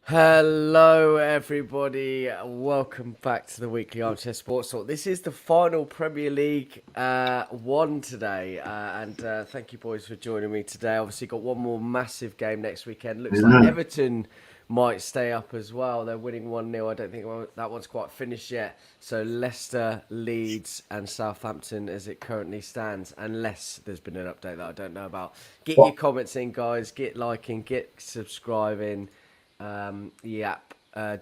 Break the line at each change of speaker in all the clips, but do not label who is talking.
Hello, everybody. Welcome back to the Weekly Armchair Sports Talk. This is the final Premier League one today, and thank you, boys, for joining me today. Obviously, got one more massive game next weekend. Looks like
Yeah.
Everton might stay up as well. They're winning 1-0. I don't think that one's quite finished yet. So Leicester, Leeds, and Southampton as it currently stands, unless there's been an update that I don't know about. Get your
What?
comments in, guys. Get liking, get subscribing. Yep.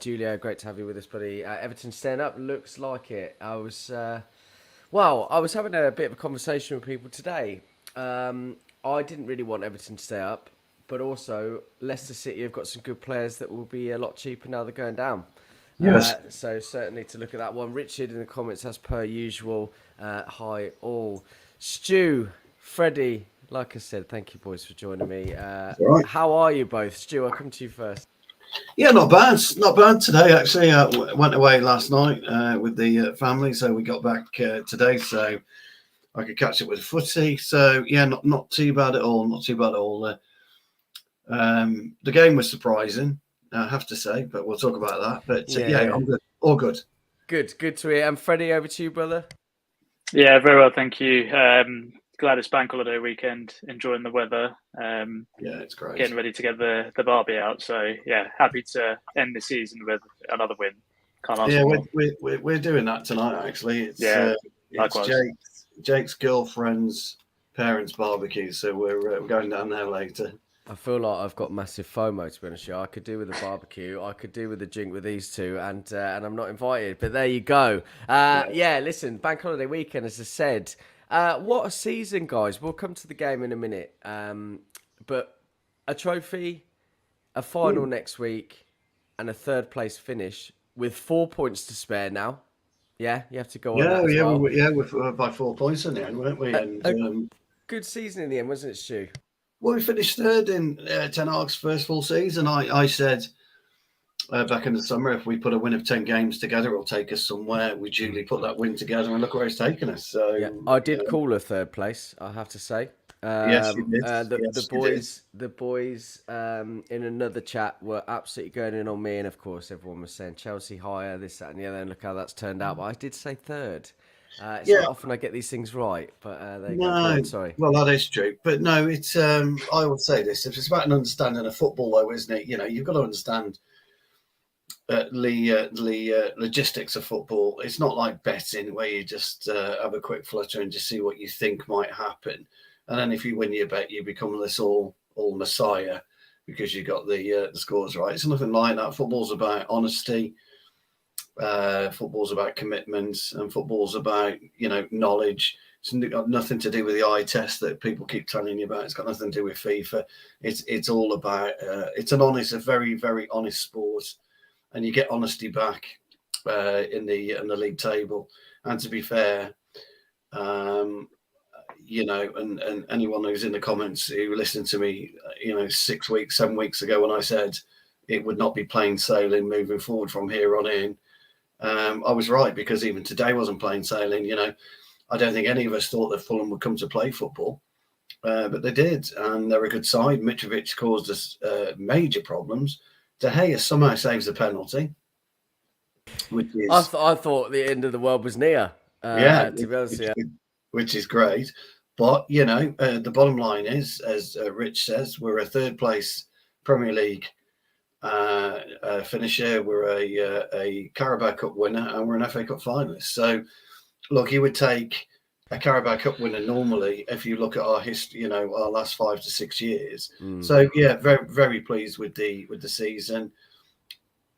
Julio, great to have you with us, buddy. Everton staying up, looks like it. I was having a bit of a conversation with people today. I didn't really want Everton to stay up, but also Leicester City have got some good players that will be a lot cheaper now they're going down.
Yes.
So certainly to look at that one. Richard in the comments as per usual. Hi all. Stu, Freddie, like I said, thank you boys for joining me.
All right.
How are you both? Stu, I'll come to you first.
Yeah, not bad. Not bad today, actually. I went away last night with the family, so we got back today, so I could catch up with the footy. So, yeah, not too bad at all. Not too bad at all. The game was surprising, I have to say, but we'll talk about that. But,
Yeah,
yeah,
yeah.
I'm good. All good.
Good to hear. And Freddie, over to you, brother.
Yeah, very well, thank you. Glad it's bank holiday weekend, enjoying the weather,
Yeah, it's great.
getting ready to get the Barbie out. So yeah, happy to end the season with another win. Can't ask
Yeah,
for more.
we're doing that tonight, actually.
Yeah,
It's
likewise.
Jake's girlfriend's parents' barbecue, so we're going down there later.
I feel like I've got massive FOMO, to be honest with you. I could do with a barbecue. I could do with a drink with these two, and I'm not invited. But there you go. Yeah, listen, bank holiday weekend, as I said. What a season, guys. We'll come to the game in a minute. But a trophy, a final next week, and a third place finish with 4 points to spare now. Yeah, you have to go on that as well.
We're by 4 points in the end, weren't we? And
A good season in the end, wasn't it, Stu?
well, we finished third in Ten Hag's first full season. I said back in the summer, if we put a win of 10 games together, it'll take us somewhere. We duly put that win together, and look where it's taken us. So,
Yeah, I did call a third place. I have to say.
yes, you did.
The
Yes, you did.
boys in another chat were absolutely going in on me, and of course everyone was saying Chelsea higher, this, that, and the other. And look how that's turned out. But I did say third. It's
Yeah,
not often I get these things right, but there you go. Go
no,
on, sorry.
well, that is true. But no, it's, I would say this, if it's about an understanding of football, though, isn't it? You know, you've got to understand the logistics of football. It's not like betting where you just have a quick flutter and just see what you think might happen, and then if you win your bet, you become this all messiah because you got the scores right. It's nothing like that. Football's about honesty. Football's about commitment, and football's about knowledge. It's got nothing to do with the eye test that people keep telling you about. It's got nothing to do with FIFA. It's all about it's a very very honest sport, and you get honesty back in the league table. And to be fair, um, and anyone who's in the comments who listened to me, 6 weeks, 7 weeks ago when I said it would not be plain sailing moving forward from here on in, I was right, because even today wasn't plain sailing. I don't think any of us thought that Fulham would come to play football, but they did, and they're a good side. Mitrovic caused us major problems. De Gea somehow saves a penalty, which is
I thought the end of the world was near.
yeah,
To be honest, yeah.
which is great. But the bottom line is, as Rich says, we're a third place Premier League finisher. We're a Carabao Cup winner, and we're an FA Cup finalist. So, look, you would take a Carabao Cup winner normally if you look at our history, our last 5 to 6 years. So, yeah, very very pleased with the season.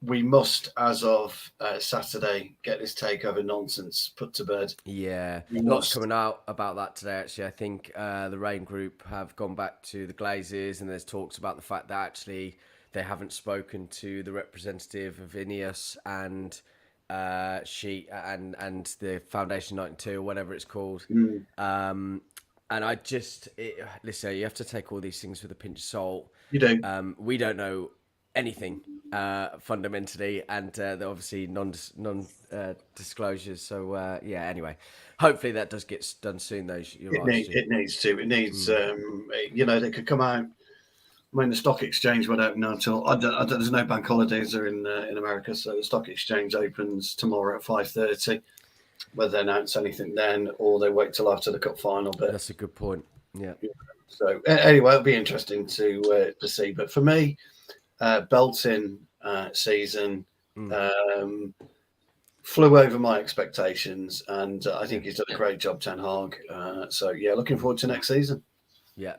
We must, as of Saturday, get this takeover nonsense put to bed.
Yeah,
We
lots
must.
coming out about that today. Actually, I think the Rain Group have gone back to the Glazers, and there's talks about the fact that actually they haven't spoken to the representative of Ineos and and the Foundation 92 or whatever it's called. And listen, you have to take all these things with a pinch of salt.
You do.
We don't know anything fundamentally, and they're obviously non disclosures. So yeah. Anyway, hopefully that does get done soon. Though you're right, Stu.
It needs to. It needs. They could come out I mean, the stock exchange won't open until there's no bank holidays are in America, so the stock exchange opens tomorrow at 5:30. Whether they announce anything then, or they wait till after the cup final. But
that's a good point. Yeah.
So anyway, it'll be interesting to see. But for me, belting season flew over my expectations, and I think he's done a great job, Ten Hag. So yeah, looking forward to next season.
Yeah,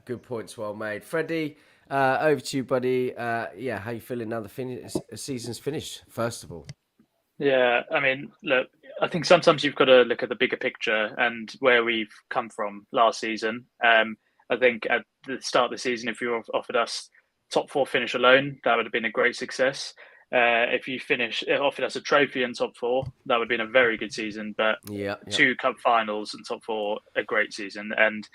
good points, well made, Freddie. Over to you, buddy. Yeah, how you feeling now? The season's finished. First of all.
Yeah, I mean, look, I think sometimes you've got to look at the bigger picture and where we've come from last season. I think at the start of the season, if you offered us top 4 finish alone, that would have been a great success. If you offered us a trophy in top 4, that would have been a very good season. But 2 cup finals and top 4, a great season. And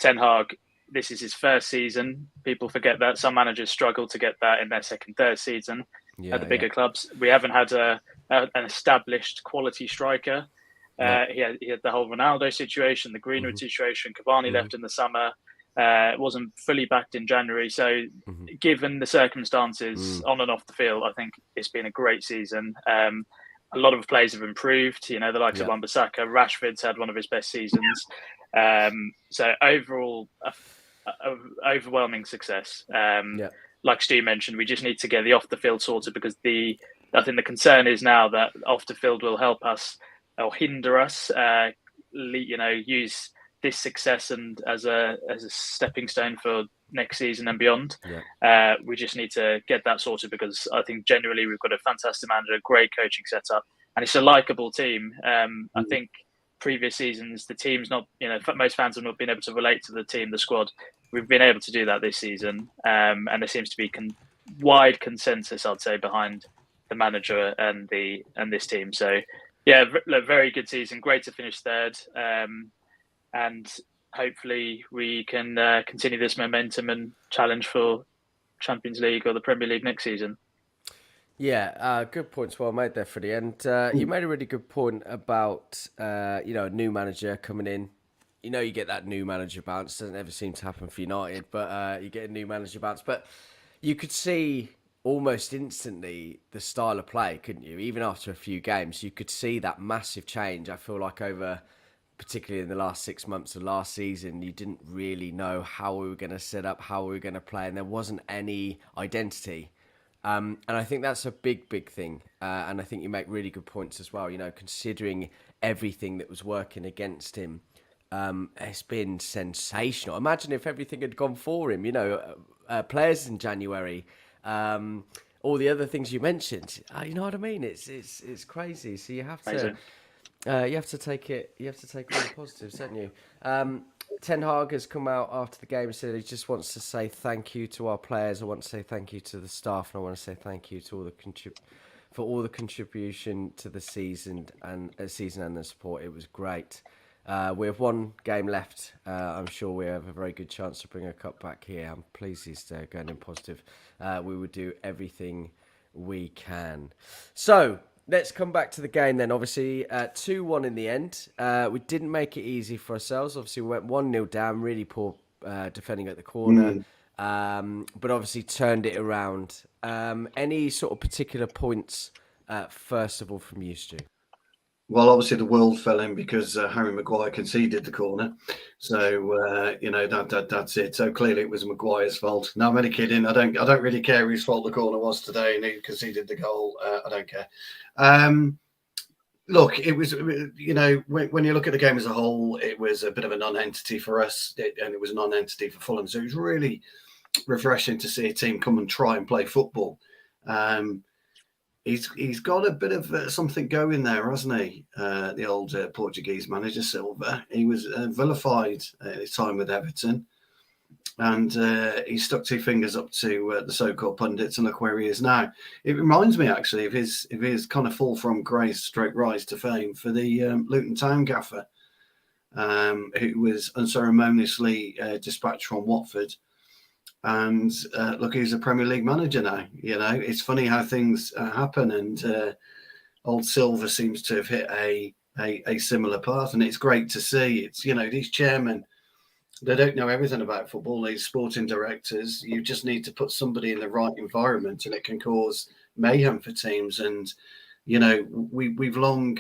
Ten Hag, this is his first season. People forget that some managers struggle to get that in their second, third season at the bigger clubs. We haven't had an established quality striker. He had the whole Ronaldo situation, the Greenwood situation. Cavani left in the summer. Wasn't fully backed in January. So given the circumstances on and off the field, I think it's been a great season. A lot of players have improved. The likes of Wan-Bissaka, Rashford's had one of his best seasons. So overall, overwhelming success. Like Stu mentioned, we just need to get the off the field sorted, because I think the concern is now that off the field will help us or hinder us. Use this success and as a stepping stone for next season and beyond. We just need to get that sorted, because I think generally we've got a fantastic manager, great coaching setup, and it's a likable team. I think previous seasons, the team's not, most fans have not been able to relate to the team, the squad. We've been able to do that this season, and there seems to be wide consensus, I'd say, behind the manager and this team. So, yeah, very good season. Great to finish third, and hopefully we can continue this momentum and challenge for Champions League or the Premier League next season.
Yeah, good points, well made there, Freddie. And you made a really good point about a new manager coming in. You get that new manager bounce. Doesn't ever seem to happen for United, but you get a new manager bounce. But you could see almost instantly the style of play, couldn't you? Even after a few games, you could see that massive change. I feel like particularly in the last 6 months of last season, you didn't really know how we were going to set up, how we were going to play, and there wasn't any identity. And I think that's a big thing. And I think you make really good points as well, considering everything that was working against him. It's been sensational. Imagine if everything had gone for him, players in January, all the other things you mentioned. You know what I mean? It's crazy. So you have to take it. You have to take all the positives, don't you? Ten Hag has come out after the game and said he just wants to say thank you to our players. I want to say thank you to the staff, and I want to say thank you to all the contribution to the season and the support. It was great. We have one game left. I'm sure we have a very good chance to bring a cup back here. I'm pleased he's going in positive. We would do everything we can. So let's come back to the game then. Obviously, 2-1 in the end. We didn't make it easy for ourselves. Obviously, we went 1-0 down, really poor defending at the corner. But obviously turned it around. Any sort of particular points, first of all, from you, Stu?
Well, obviously the world fell in because Harry Maguire conceded the corner. So, that's it. So clearly it was Maguire's fault. No, I'm only kidding. I don't really care whose fault the corner was today and who conceded the goal. I don't care. Look, it was, when you look at the game as a whole, it was a bit of a non-entity for us, and it was a non-entity for Fulham. So it was really refreshing to see a team come and try and play football. He's got a bit of something going there, hasn't he? The old Portuguese manager, Silva. He was vilified at his time with Everton. And he stuck 2 fingers up to the so-called pundits, and look where he is now. It reminds me, actually, of his kind of fall from grace straight rise to fame for the Luton Town gaffer, who was unceremoniously dispatched from Watford. And look, he's a Premier League manager now. It's funny how things happen, and old Silva seems to have hit a similar path, and it's great to see. It's these chairmen They don't know everything about football. These sporting directors, you just need to put somebody in the right environment, and it can cause mayhem for teams. And we've long,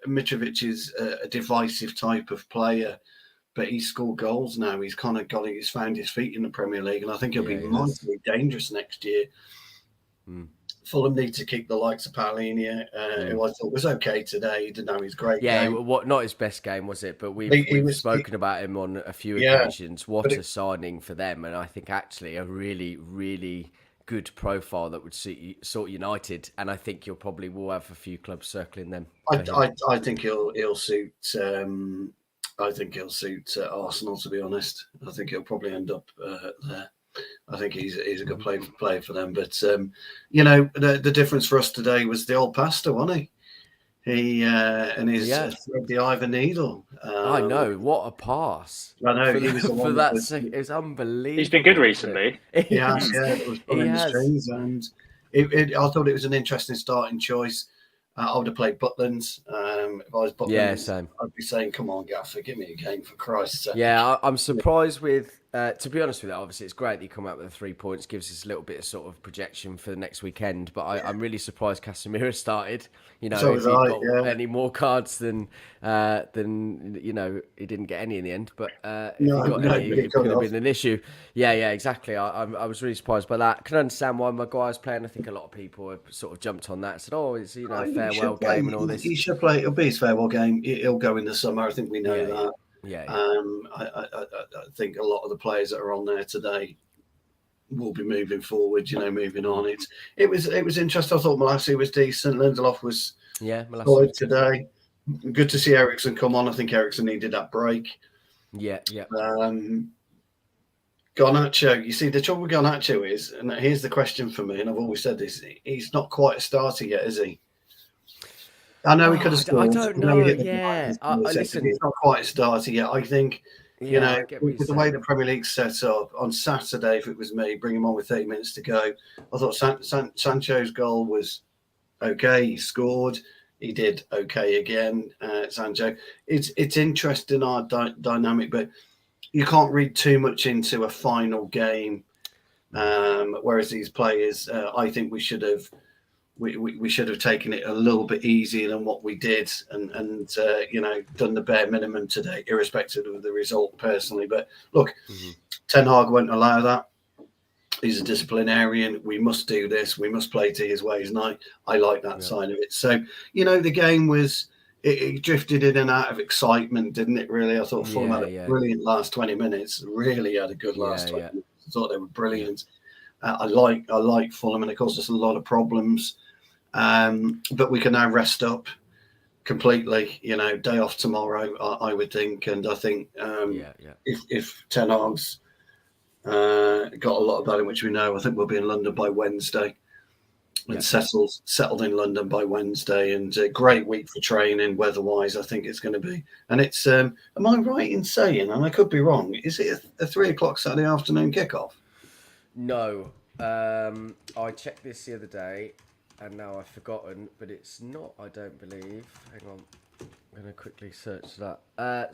Mitrovic is a divisive type of player, but he's scored goals now. He's kind of he's found his feet in the Premier League, and I think he'll be mightily dangerous next year. Fulham need to keep the likes of Palhinha, who I thought was okay today. He didn't have his great game.
Not his best game, was it? But we've spoken about him on a few occasions. What a signing for them. And I think actually a really, really good profile that would sort United. And I think you'll probably will have a few clubs circling them.
I think he'll suit... I think he'll suit Arsenal, to be honest. I think he'll probably end up there. I think he's a good player for them. But, the difference for us today was the old pastor, wasn't he? He and his thread the Ivan needle.
I know. What a pass.
I know.
He was the one that it's unbelievable.
He's been good recently.
He has, It was pulling the strings. And I thought it was an interesting starting choice. I would have played Butland. If I was Butland,
same.
I'd be saying, come on, Gaffer, give me a game for Christ's sake.
Yeah, I'm surprised with, to be honest with you, obviously it's great that you come out with the 3 points, gives us a little bit of sort of projection for the next weekend, but I'm really surprised Casemiro started.
So
if he got any more cards than he didn't get any in the end, but if he got any, it could have been an issue. Yeah, exactly. I was really surprised by that. Can understand why Maguire's playing. I think a lot of people have sort of jumped on that and said, it's a farewell game and all this.
He should play. It'll be his farewell game. He'll go in the summer. I think we know that.
Yeah.
I think a lot of the players that are on there today will be moving forward. Moving on. It was interesting. I thought Malacia was decent. Lindelof was solid today. Good to see Eriksen come on. I think Eriksen needed that break.
Yeah.
Garnacho, you see, the trouble with Garnacho is, and here's the question for me, and I've always said this, he's not quite a starter yet, is he? I know he could have scored.
I don't know. Listen,
he's not quite a starter yet. I think, with the way the Premier League's set up, on Saturday, if it was me, bring him on with 30 minutes to go, I thought Sancho's goal was okay. He scored. He did okay again, Sancho. It's interesting, our dynamic, but you can't read too much into a final game. Whereas these players, I think we should have taken it a little bit easier than what we did, and done the bare minimum today, irrespective of the result. Personally, but look, Ten Hag won't allow that. He's a disciplinarian. We must do this. We must play to his ways, and I like that side of it. So the game was. It drifted in and out of excitement, didn't it, really? I thought Fulham had a brilliant last 20 minutes. Really had a good last 20 minutes. I thought they were brilliant. I like Fulham, and it caused us a lot of problems. But we can now rest up completely. Day off tomorrow, I would think. And I think if Ten Hag's got a lot about him, which we know, I think we'll be in London by Wednesday. And settled in London by Wednesday, and a great week for training weather-wise. I think it's going to be, and it's. Am I right in saying, and I could be wrong? Is it a 3:00 Saturday afternoon kickoff?
No, I checked this the other day, and now I've forgotten. But it's not. I don't believe. Hang on, I'm going to quickly search that.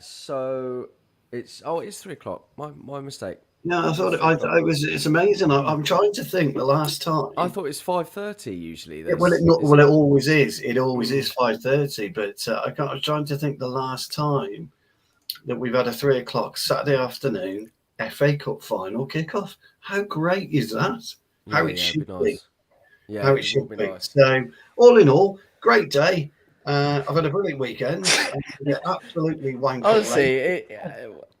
So it's. Oh, it's 3:00. My mistake.
No, I thought it was. It's amazing. I'm trying to think. The last time
I thought it's 5:30 usually.
It always is. It always is 5:30. But I was trying to think the last time that we've had a 3:00 Saturday afternoon FA Cup final kickoff. How great is that? How it should be. Yeah, how it should be. Nice. So all in all, great day. I've had a brilliant weekend. Absolutely wanking.
Honestly,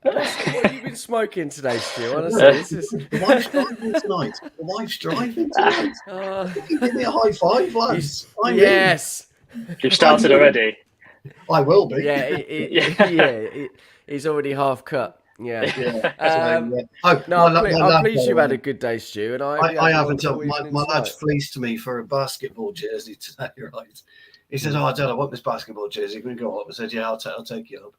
what have you been smoking today, Stu? Honestly,
The wife's driving tonight. The wife's driving tonight. Give me a high five, lads.
Yes.
You've started already.
I will be.
Yeah, he's already half cut. Yeah.
I'm
pleased you've had a good day, Stu. And
I haven't. My lad fleeced me for a basketball jersey today, right? He said, Dad, I want this basketball jersey. Can we go up? I said, yeah, I'll take you up.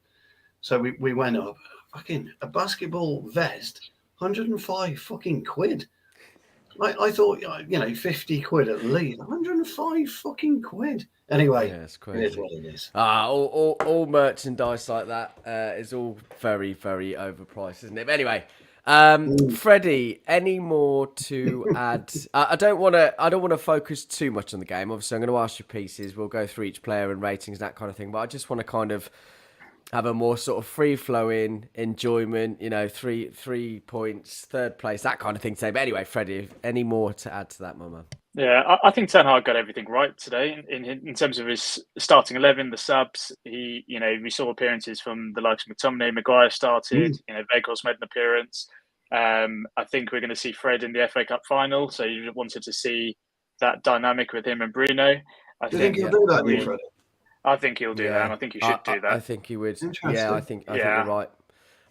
So we went up. Fucking a basketball vest, 105 fucking quid. I thought, 50 quid at least, 105 fucking quid. Anyway,
Yeah, it's
it
crazy.
is what it is.
All merchandise like that is all very, very overpriced, isn't it? But anyway, Freddie, any more to add? I don't want to focus too much on the game. Obviously, I'm going to ask you pieces. We'll go through each player and ratings, that kind of thing. But I just want to kind of have a more sort of free-flowing enjoyment. 3 points, third place, that kind of thing today. But anyway, Freddie, any more to add to that, my man?
Yeah, I think Ten Hag got everything right today in terms of his starting 11, the subs. We saw appearances from the likes of McTominay, Maguire started. Weghorst made an appearance. I think we're going to see Fred in the FA Cup final. So you wanted to see that dynamic with him and Bruno.
Do you think he'll do that, Freddie?
I think he'll do that, and I think he should do that.
I think he would. Yeah, I think you're right.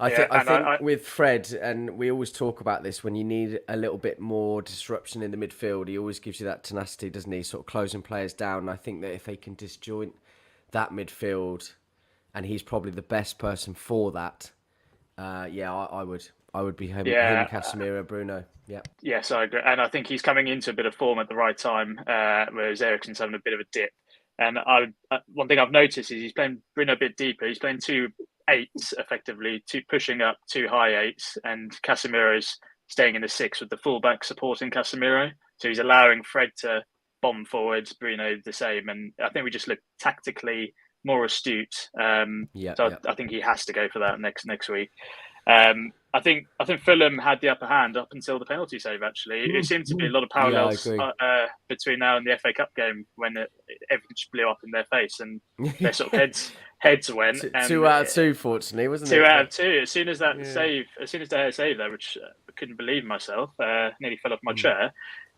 I think with Fred, and we always talk about this, when you need a little bit more disruption in the midfield, he always gives you that tenacity, doesn't he? Sort of closing players down. And I think that if they can disjoint that midfield, and he's probably the best person for that, I would be him, Casemiro, Bruno. Yeah.
Yes, I agree. And I think he's coming into a bit of form at the right time, whereas Eriksen's having a bit of a dip. And one thing I've noticed is he's playing Bruno a bit deeper. He's playing 2 8s effectively, pushing up 2 high 8s, and Casemiro's staying in the 6 with the fullback supporting Casemiro. So he's allowing Fred to bomb forwards, Bruno the same. And I think we just look tactically more astute. I think he has to go for that next week. I think Fulham had the upper hand up until the penalty save. Actually, it seemed to be a lot of parallels between now and the FA Cup game when everything just blew up in their face and their sort of heads went.
2 out of 2, fortunately, wasn't it?
2 out of 2. As soon as that save, as soon as they had a save there, which I couldn't believe myself, nearly fell off my chair.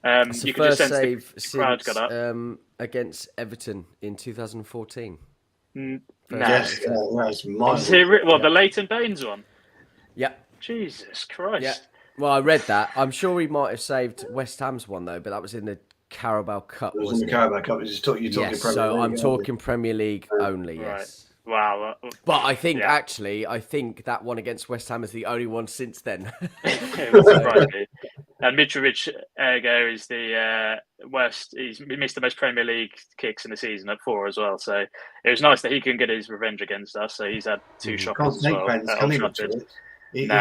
You could just sense the crowd got up against Everton in 2014.
Yes,
the Leighton Baines one.
Yeah.
Jesus Christ.
Yeah. Well, I read that. I'm sure he might have saved West Ham's one though, but that was in the Carabao Cup.
It was in the Carabao Cup. You're talking Premier League.
So I'm talking Premier League only. Yes.
Right. Wow.
But I think that one against West Ham is the only one since then.
It was surprising. And Mitrovic, ergo, is the worst. He missed the most Premier League kicks in the season at 4 as well. So it was nice that he can get his revenge against us. So he's had 2 shockers as well.
He's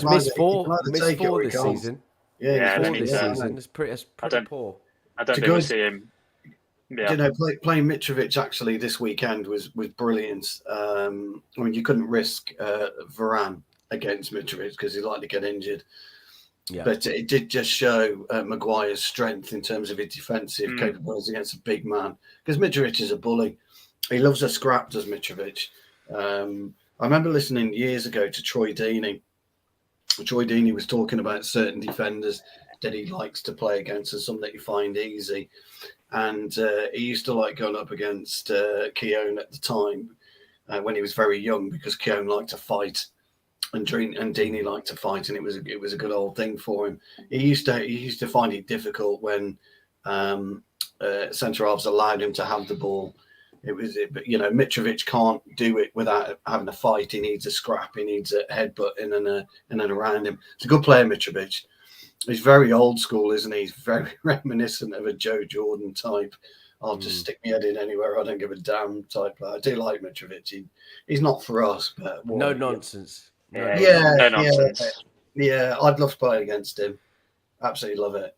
missed 4 this season.
Yeah,
this season. It's pretty poor.
I don't think we'll see him. Yeah.
Playing Mitrovic actually this weekend was brilliant. You couldn't risk Varane against Mitrovic because he'd likely get injured. Yeah. But it did just show Maguire's strength in terms of his defensive capabilities against a big man. Because Mitrovic is a bully. He loves a scrap, does Mitrovic. I remember listening years ago to Troy Deeney. Troy Deeney was talking about certain defenders that he likes to play against and some that you find easy. And he used to like going up against Keown at the time when he was very young because Keown liked to fight and Deeney liked to fight, and it was a good old thing for him. He used to find it difficult when centre halves allowed him to have the ball. Mitrovic can't do it without having a fight. He needs a scrap. He needs a headbutt in and around him. It's a good player, Mitrovic. He's very old school, isn't he? He's very reminiscent of a Joe Jordan type. I'll just stick my head in anywhere. I don't give a damn type player. I do like Mitrovic. He's not for us, but
no nonsense.
No nonsense.
Yeah, I'd love to play against him. Absolutely love it.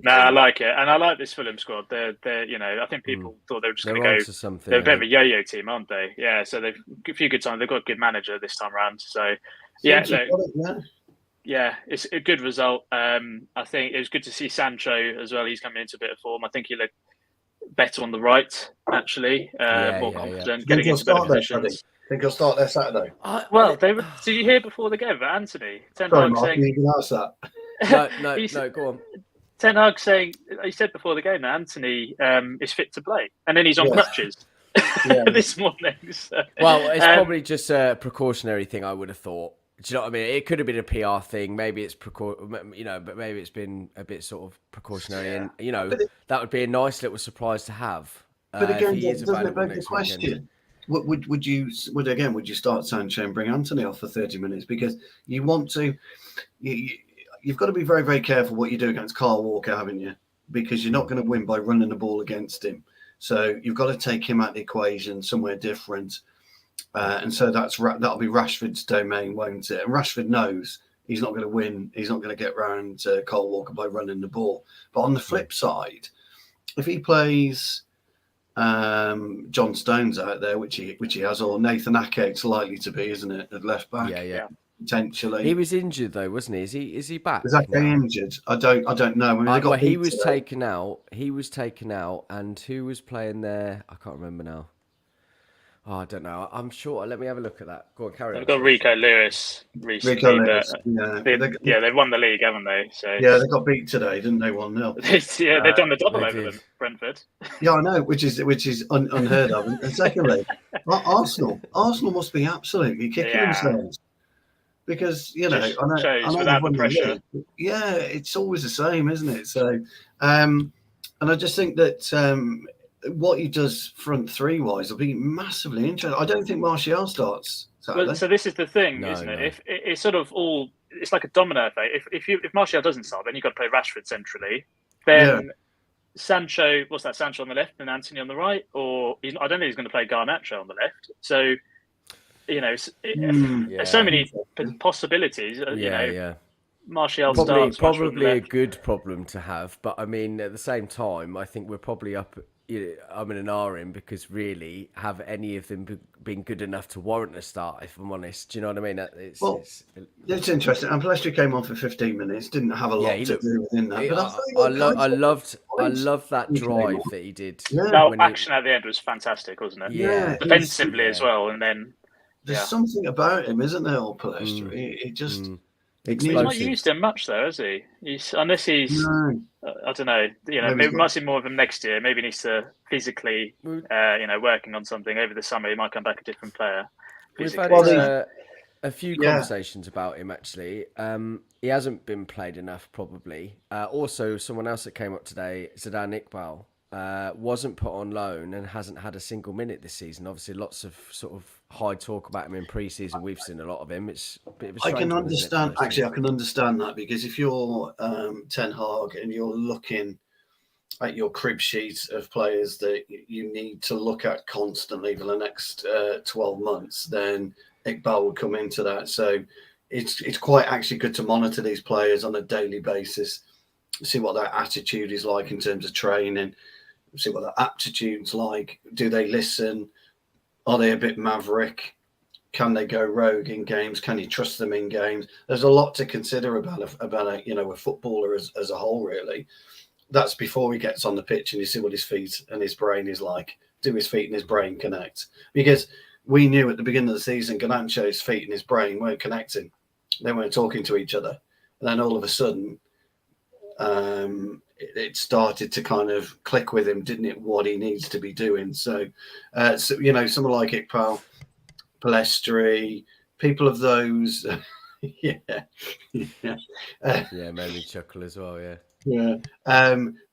I like it, and I like this Fulham squad. They're I think people thought they were just going to go.
Something,
they're a bit of a yo-yo team, aren't they? Yeah, so they've a few good times. They've got a good manager this time around. So it's a good result. I think it was good to see Sancho as well. He's coming into a bit of form. I think he looked better on the right, actually, more confident, getting into better positions.
Think he'll start there Saturday?
Did you hear before the game about Anthony?
Ten Hag saying you can ask
that. No, go on.
Ten Hag saying he said before the game that Anthony is fit to play, and then he's on crutches this morning. So.
Well, it's probably just a precautionary thing. I would have thought. Do you know what I mean? It could have been a PR thing. Maybe it's but maybe it's been a bit sort of precautionary, and that would be a nice little surprise to have.
But again, doesn't it beg the question? Would you start Sancho and bring Anthony off for 30 minutes because you want to you've got to be very, very careful what you do against Kyle Walker, haven't you? Because you're not going to win by running the ball against him. So you've got to take him out of the equation somewhere different. And so that'll be Rashford's domain, won't it? And Rashford knows he's not going to win. He's not going to get round Kyle Walker by running the ball. But on the flip side, if he plays John Stones out there, which he has, or Nathan Ake's likely to be, isn't it, at left back?
Yeah.
Potentially.
He was injured though, wasn't he? Is he back?
Is Ake injured? I don't know. I mean,
he was taken out. He was taken out, and who was playing there? I can't remember now. Oh, I don't know. I'm sure. Let me have a look at that. Go on, carry on.
They've got Rico Lewis recently. They've won the league, haven't they? So
yeah, they got beat today, didn't they? 1-0.
Yeah, they've done the double over them, Brentford.
Yeah, I know, which is unheard of. And secondly, Arsenal must be absolutely kicking themselves. Because, I know
without the pressure.
Yeah, it's always the same, isn't it? So, and I just think that what he does front three wise will be massively interesting. I don't think Martial starts Saturday.
Well, so this is the thing, isn't it? If it's sort of all, it's like a domino effect. If Martial doesn't start, then you've got to play Rashford centrally. Then Sancho, what's that? Sancho on the left and Anthony on the right, or I don't think he's going to play Garnacho on the left. So. There's so many possibilities. Martial starts.
Probably a good problem to have, but I mean, at the same time, I think we're probably up. I'm in an R in because really, have any of them been good enough to warrant a start? If I'm honest, do you know what I mean?
It's interesting. And Palestri came on for 15 minutes. Didn't have a lot to do within that. But
I loved that drive that he did.
Yeah. Action at the end was fantastic, wasn't it?
Yeah,
defensively as well, and then.
There's something about him, isn't there, old Palestri? It just...
He's not used him much, though, has he? Unless he's... No. I don't know. Maybe we might see more of him next year. Maybe he needs to physically, working on something over the summer. He might come back a different player.
We've had a few conversations about him, actually. He hasn't been played enough, probably. Also, someone else that came up today, Zidane Iqbal, wasn't put on loan and hasn't had a single minute this season. Obviously, lots of sort of high talk about him in pre-season. We've seen a lot of him. It's a bit of a strange
I can understand. Actually, I can understand that because if you're Ten Hag and you're looking at your crib sheet of players that you need to look at constantly for the next 12 months, then Iqbal would come into that. So it's quite actually good to monitor these players on a daily basis, see what their attitude is like in terms of training, see what their aptitude's like. Do they listen? Are they a bit maverick? Can they go rogue in games? Can you trust them in games? There's a lot to consider about a footballer as a whole, really. That's before he gets on the pitch and you see what his feet and his brain is like. Do his feet and his brain connect? Because we knew at the beginning of the season, Garnacho's feet and his brain weren't connecting. They weren't talking to each other. And then all of a sudden, it started to kind of click with him, didn't it, what he needs to be doing. So someone like Iqbal, Palestri, people of those,
made me chuckle as well,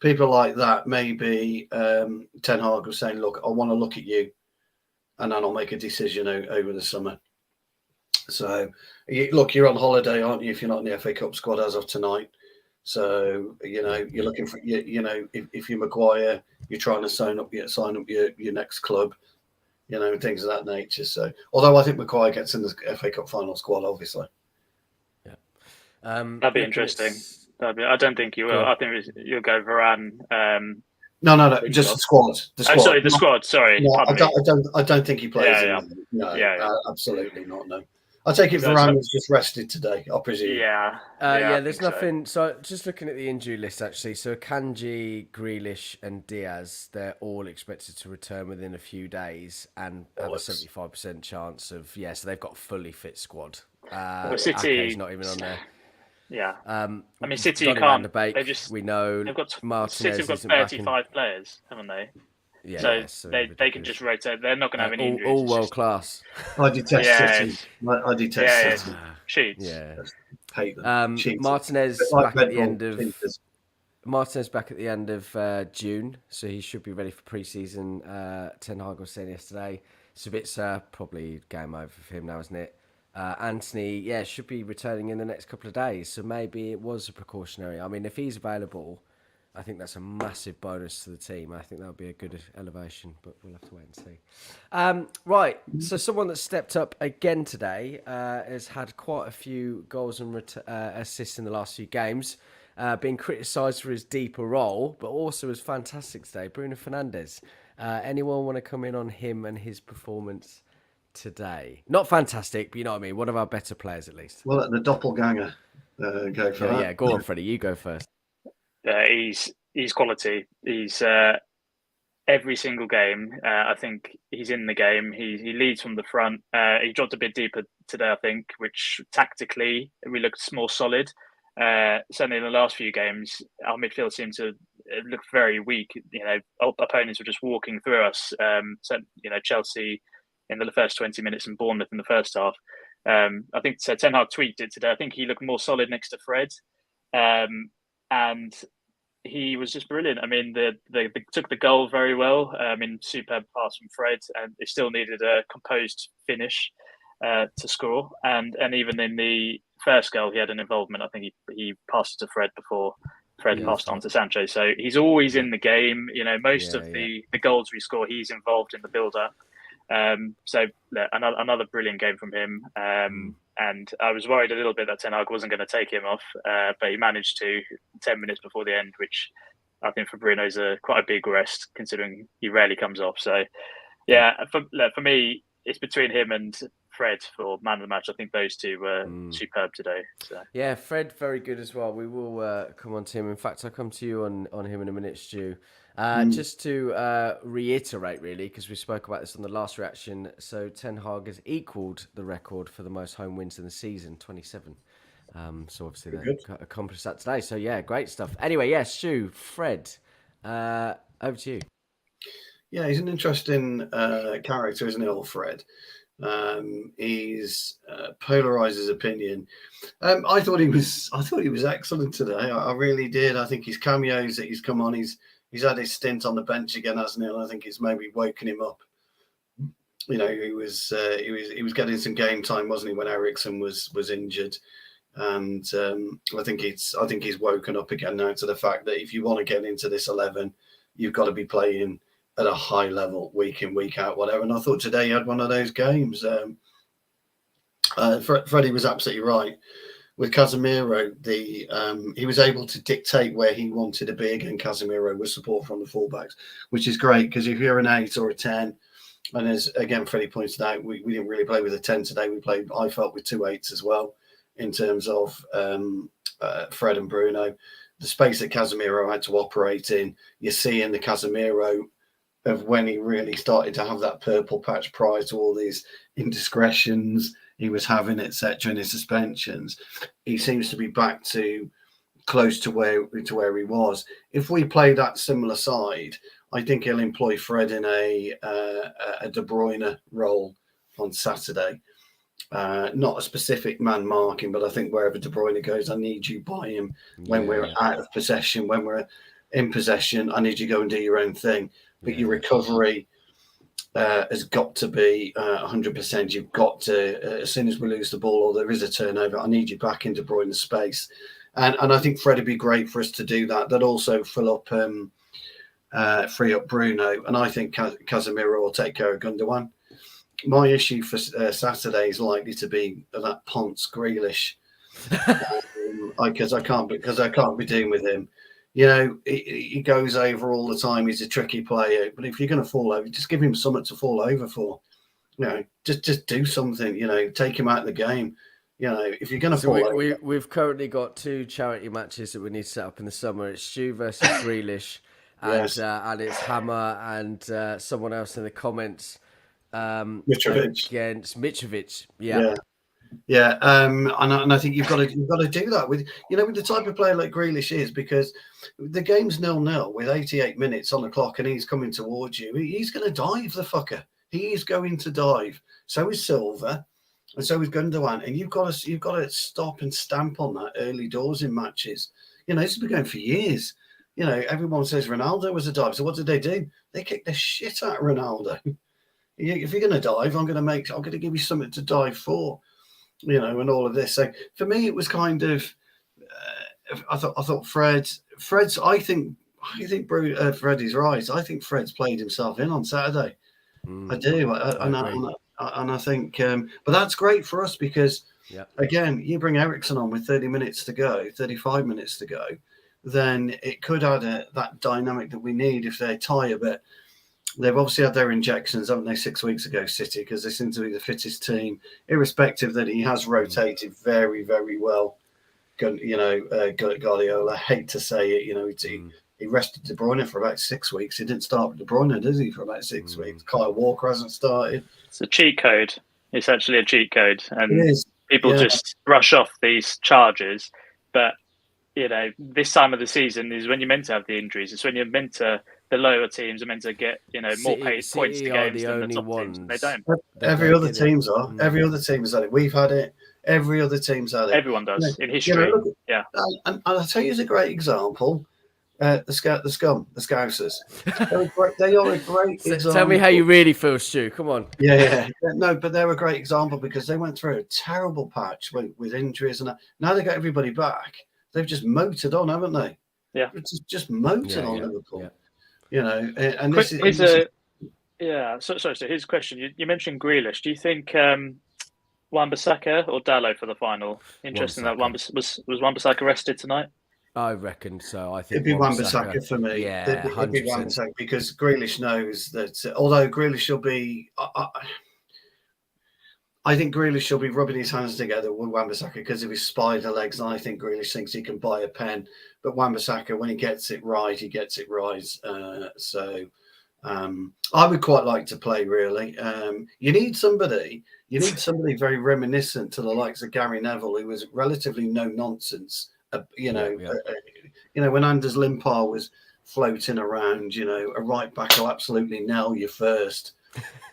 people like that, maybe Ten Hag was saying, look, I want to look at you and then I'll make a decision over the summer. So, look, you're on holiday, aren't you, if you're not in the FA Cup squad as of tonight? So, you're looking for, if you're Maguire, you're trying to sign up your next club, and things of that nature. So, although I think Maguire gets in the FA Cup final squad, obviously.
Yeah.
That'd be interesting. I don't think you will. I think you'll go Varane.
No, just the squad.
The squad. Sorry.
No, I don't think he plays. No, absolutely not. No. I take it Varane was just rested today, I presume.
There's nothing. So just looking at the injury list, actually. So Kanji, Grealish and Diaz, they're all expected to return within a few days and have a 75% chance of, so they've got a fully fit squad.
City...
Ake's not even on there.
Yeah. I mean, City can't...
We know
City have got 35 players, haven't they?
Yeah,
so they can just rotate. They're not going to have any injuries.
All world class.
I detest City. I detest City.
Cheats.
Yeah.
Hate them.
Martinez back at the end of Martinez back at the end of June, so he should be ready for pre-season. Ten Hag was saying yesterday. Sabitzer, probably game over for him now, isn't it? Anthony, should be returning in the next couple of days. So maybe it was a precautionary. I mean, if he's available, I think that's a massive bonus to the team. I think that would be a good elevation, but we'll have to wait and see. Right, so someone that stepped up again today has had quite a few goals and assists in the last few games, being criticised for his deeper role, but also was fantastic today. Bruno Fernandes. Anyone want to come in on him and his performance today? Not fantastic, but you know what I mean. One of our better players, at least.
Well, the doppelganger. Go for that.
Yeah, go on, Freddie. You go first.
He's quality. He's every single game. I think he's in the game. He leads from the front. He dropped a bit deeper today, I think, which tactically we looked more solid. Certainly in the last few games, our midfield seemed to look very weak. Opponents were just walking through us. Chelsea in the first 20 minutes and Bournemouth in the first half. I think Ten Hag tweeted it today. I think he looked more solid next to Fred. And he was just brilliant. I mean, they took the goal very well. Superb pass from Fred, and they still needed a composed finish to score. And even in the first goal, he had an involvement. I think he passed it to Fred before Fred passed on to Sancho. So he's always in the game. Most of the goals we score, he's involved in the build-up. Another brilliant game from him. And I was worried a little bit that Ten Hag wasn't going to take him off, but he managed to 10 minutes before the end, which I think for Bruno is quite a big rest, considering he rarely comes off. So, for me, it's between him and Fred for man of the match. I think those two were superb today. So.
Yeah, Fred, very good as well. We will come on to him. In fact, I'll come to you on him in a minute, Stu. Just to reiterate, really, because we spoke about this on the last reaction. So Ten Hag has equalled the record for the most home wins in the season, 27. So obviously they accomplished that today. So yeah, great stuff. Anyway, Stu, Fred, over to you.
Yeah, he's an interesting character, isn't he, old Fred? He's polarized his opinion. I thought he was excellent today. I really did. I think his cameos that he's come on, he's had his stint on the bench again, hasn't he? And I think it's maybe woken him up. He was getting some game time, wasn't he, when Eriksen was injured? And I think he's woken up again now to the fact that if you want to get into this 11, you've got to be playing at a high level, week in, week out, whatever. And I thought today he had one of those games. Freddie was absolutely right. With Casemiro, he was able to dictate where he wanted to be again. Casemiro with support from the fullbacks, which is great because if you're an 8 or a 10, and as again Freddie pointed out, we didn't really play with a 10 today. I felt with 2 8s as well in terms of Fred and Bruno. The space that Casemiro had to operate in, you see in the Casemiro of when he really started to have that purple patch prior to all these indiscretions he was having, etc., in his suspensions. He seems to be back to close to where he was. If we play that similar side, I think he'll employ Fred in a De Bruyne role on Saturday. Not a specific man marking, but I think wherever De Bruyne goes, I need you by him. When we're out of possession, when we're in possession, I need you to go and do your own thing. But your recovery has got to be 100%. You've got to, as soon as we lose the ball or there is a turnover, I need you back into De Bruyne's space. And I think Fred would be great for us to do that. That also free up Bruno. And I think Casemiro will take care of Gundogan. My issue for Saturday is likely to be that Ponce Grealish. Because I can't be dealing with him. He goes over all the time. He's a tricky player. But if you're going to fall over, just give him something to fall over for. Just do something. Take him out of the game. If you're going to fall over.
We've currently got 2 charity matches that we need to set up in the summer. It's Stu versus Grealish, and it's Hammer and someone else in the comments.
Mitrovic
against Mitrovic.
Yeah, and I think you've got to do that with the type of player like Grealish is, because the game's 0-0 with 88 minutes on the clock and he's coming towards you. He's going to dive, the fucker. He is going to dive. So is Silva, and so is Gundogan. And you've got to stop and stamp on that early doors in matches. This has been going for years. Everyone says Ronaldo was a dive. So what did they do? They kicked the shit out of Ronaldo. If you're going to dive, I'm going to give you something to dive for. and all of this. So for me, it was kind of, I thought Fred's. I think Freddie's right. I think Fred's played himself in on Saturday. I do, and I think, but that's great for us because, again, you bring Ericsson on with 30 minutes to go, 35 minutes to go, then it could add that dynamic that we need if they tie a bit. They've obviously had their injections, haven't they, 6 weeks ago, City, because they seem to be the fittest team, irrespective that he has rotated very, very well. Guardiola, I hate to say it, he rested De Bruyne for about 6 weeks. He didn't start with De Bruyne, does he, for about 6 weeks? Kyle Walker hasn't started.
It's a cheat code. It's actually a cheat code. And people
Yeah.
just brush off these charges. But, this time of the season is when you're meant to have the injuries. It's when you're meant to, the lower teams are meant to get, more points to games than the top teams. They don't.
Every other teams are. Every other team has had it. We've had it. Every other team's had it.
Everyone does in history.
And I'll tell you as a great example, the scum, the Scousers. They are a great example.
Tell me how you really feel, Stu. Come on.
Yeah. No, but they're a great example because they went through a terrible patch with injuries and that. Now they got everybody back. They've just motored on, haven't they?
Yeah.
Just motored on Liverpool.
Yeah.
And
So here's a question. You mentioned Grealish. Do you think Wan-Bissaka or Dalot for the final? Interesting that was Wan-Bissaka rested tonight?
I reckon so. I think
it'd be Wan-Bissaka for me.
Yeah,
it'd be Wan-Bissaka because Grealish knows that. Although Grealish will be, I think Grealish will be rubbing his hands together with Wan-Bissaka because of his spider legs, and I think Grealish thinks he can buy a pen. But Wan-Bissaka, when he gets it right, he gets it right. I would quite like to play. Really, you need somebody very reminiscent to the likes of Gary Neville, who was relatively no nonsense. When Anders Limpar was floating around, a right back will absolutely nail you first.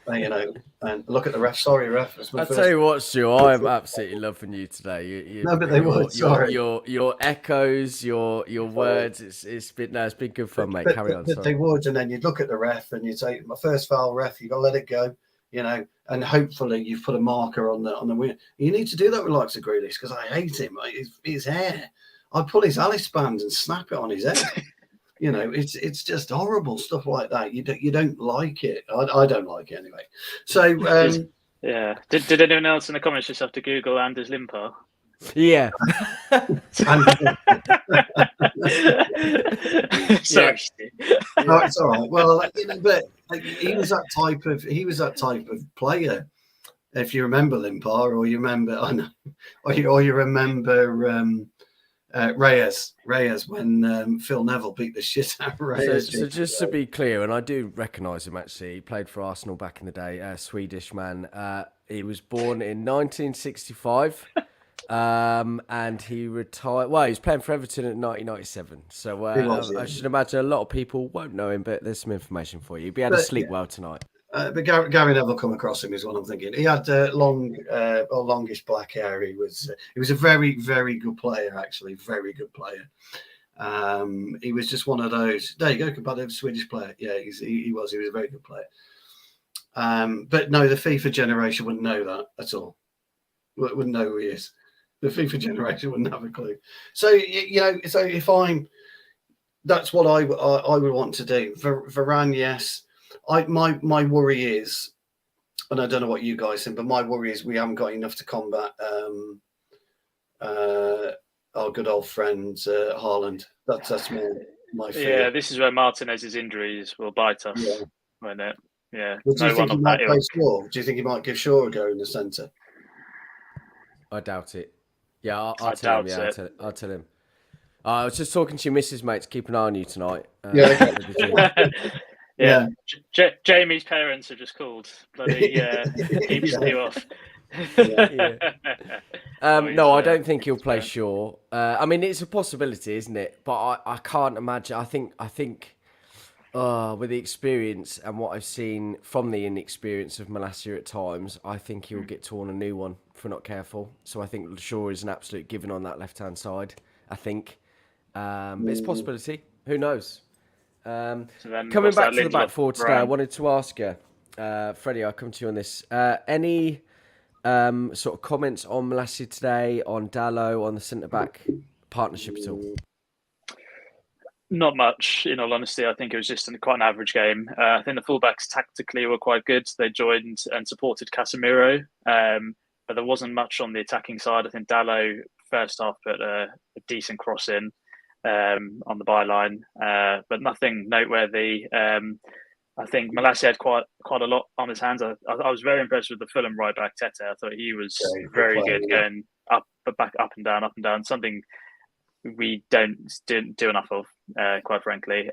And look at the ref. Sorry, ref.
I'll tell you what, Stu, I'm absolutely loving you today.
No, but they would. Sorry.
Your echoes, your words. It's been good fun, mate. Carry on.
But they would, and then you'd look at the ref and you'd say, "My first foul, ref. You got to let it go." And hopefully you've put a marker on the win. You need to do that with likes of Grealish because I hate him. His hair. I'd pull his Alice band and snap it on his head. It's just horrible stuff like that. You don't like it. I don't like it anyway. So
yeah. Did anyone else in the comments just have to Google Anders Limpar?
Yeah.
Sorry.
No, it's all right. Well, but he was that type of player. If you remember Limpar, or you remember Reyes when Phil Neville beat the shit out of Reyes.
So just to be clear, and I do recognise him actually, he played for Arsenal back in the day, Swedish man. He was born in 1965 and he retired. Well, he was playing for Everton in 1997. So I should imagine a lot of people won't know him, but there's some information for you. You'll be able to sleep well tonight.
But Gary Neville come across him is what I'm thinking. He had longish black hair. He was a very, very good player, actually, very good player. He was just one of those. There you go, competitive Swedish player. Yeah, he was a very good player. But no, the FIFA generation wouldn't know that at all. Wouldn't know who he is. The FIFA generation wouldn't have a clue. So so that's what I would want to do. Varane, yes. My worry is, and I don't know what you guys think, but my worry is we haven't got enough to combat our good old friend Haaland. That's my fear.
Yeah, this is where Martinez's injuries will bite us, won't it? Yeah.
Well, do you think he might play Shaw? Do you think he might give Shaw a go in the centre?
I doubt it. Yeah, I'll tell him. Yeah, I'll tell him. I was just talking to your missus, mate, to keep an eye on you tonight.
Yeah. Jamie's parents have just called. Bloody keeps you off.
No, I don't think he'll play Shaw. I mean, it's a possibility, isn't it? But I can't imagine. I think with the experience and what I've seen from the inexperience of Malacia at times, I think he'll get torn a new one if we're not careful. So I think Shaw is an absolute given on that left-hand side, I think. It's a possibility. Who knows? Coming back to the back four today, I wanted to ask you, Freddie, I'll come to you on this. Any sort of comments on Malacia today, on Dallo, on the centre-back partnership at all?
Not much, in all honesty. I think it was just quite an average game. I think the fullbacks tactically were quite good. They joined and supported Casemiro, but there wasn't much on the attacking side. I think Dallo first half put a decent cross in on the byline, but nothing noteworthy. I think Malacia had quite a lot on his hands. I was very impressed with the Fulham right back Tete. I thought he was very good, going up and down. Something we don't do enough of, quite frankly.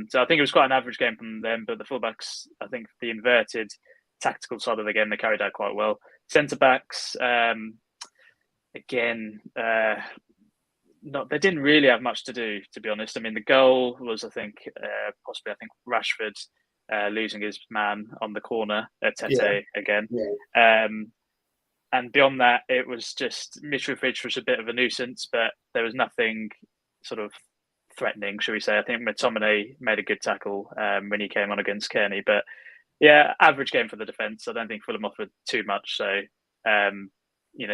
So I think it was quite an average game from them, but the fullbacks, I think the inverted tactical side of the game, they carried out quite well. Centre backs, again, they didn't really have much to do, to be honest. I mean, the goal was, I think, possibly, Rashford losing his man on the corner at Tete again. Yeah. And beyond that, it was just Mitrovic was a bit of a nuisance, but there was nothing sort of threatening, shall we say. I think McTominay made a good tackle when he came on against Kearney. But yeah, average game for the defence. I don't think Fulham offered too much. So,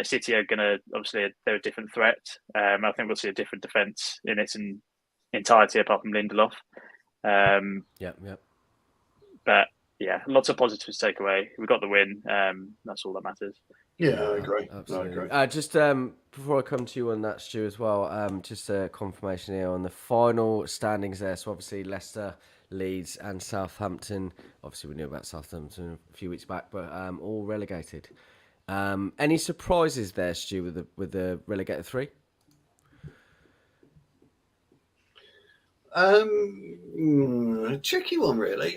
City are going to, obviously, they're a different threat. I think we'll see a different defence in its entirety apart from Lindelof. But yeah, lots of positives to take away. We got the win. That's all that matters.
Yeah, I agree.
Absolutely. Just before I come to you on that, Stu, as well, just a confirmation here on the final standings there. So obviously Leicester, Leeds and Southampton. Obviously we knew about Southampton a few weeks back, but all relegated. Any surprises there, Stu, with the relegated three?
Tricky one, really.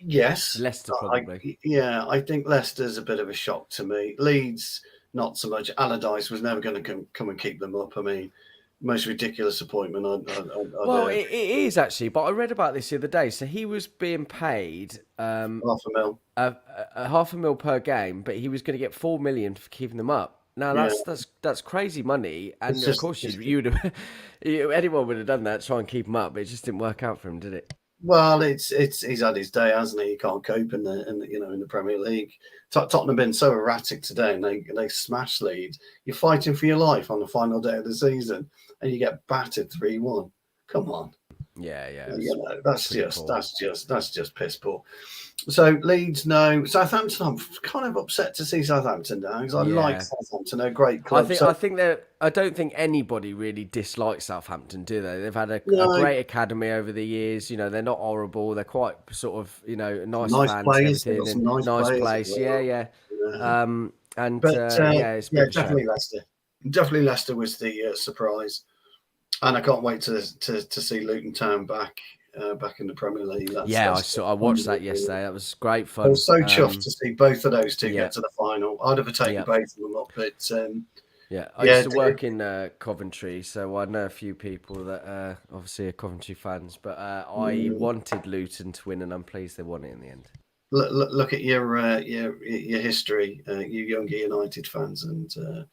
Yes.
Leicester, probably.
I think Leicester's a bit of a shock to me. Leeds, not so much. Allardyce was never going to come and keep them up. I mean, most ridiculous appointment.
Well, it is actually, but I read about this the other day. So he was being paid
$500,000.
$500,000 per game, but he was going to get $4 million for keeping them up. Now that's crazy money, and of course you would have, anyone would have done that, try and keep him up, but it just didn't work out for him, did it?
Well, he's had his day, hasn't he? He can't cope in the Premier League. Tottenham have been so erratic today, and they smashed Leeds. You're fighting for your life on the final day of the season, and you get battered 3-1. Come on.
Yeah.
That's just piss poor. So Leeds, no. Southampton, I'm kind of upset to see Southampton now because I like Southampton. They're a great club.
I don't think anybody really dislikes Southampton, do they? They've had a great academy over the years. They're not horrible. They're quite sort of, nice fans,
players,
everything. Nice place. Yeah. It's
definitely Leicester. Definitely Leicester was the surprise. And I can't wait to see Luton Town back in the Premier League.
I watched that yesterday. That was great fun.
I was so chuffed to see both of those two get to the final. I'd have taken both of them up, but
I used to work in Coventry, so I know a few people that obviously are Coventry fans. But I wanted Luton to win, and I'm pleased they won it in the end.
Look at your history, you younger United fans, and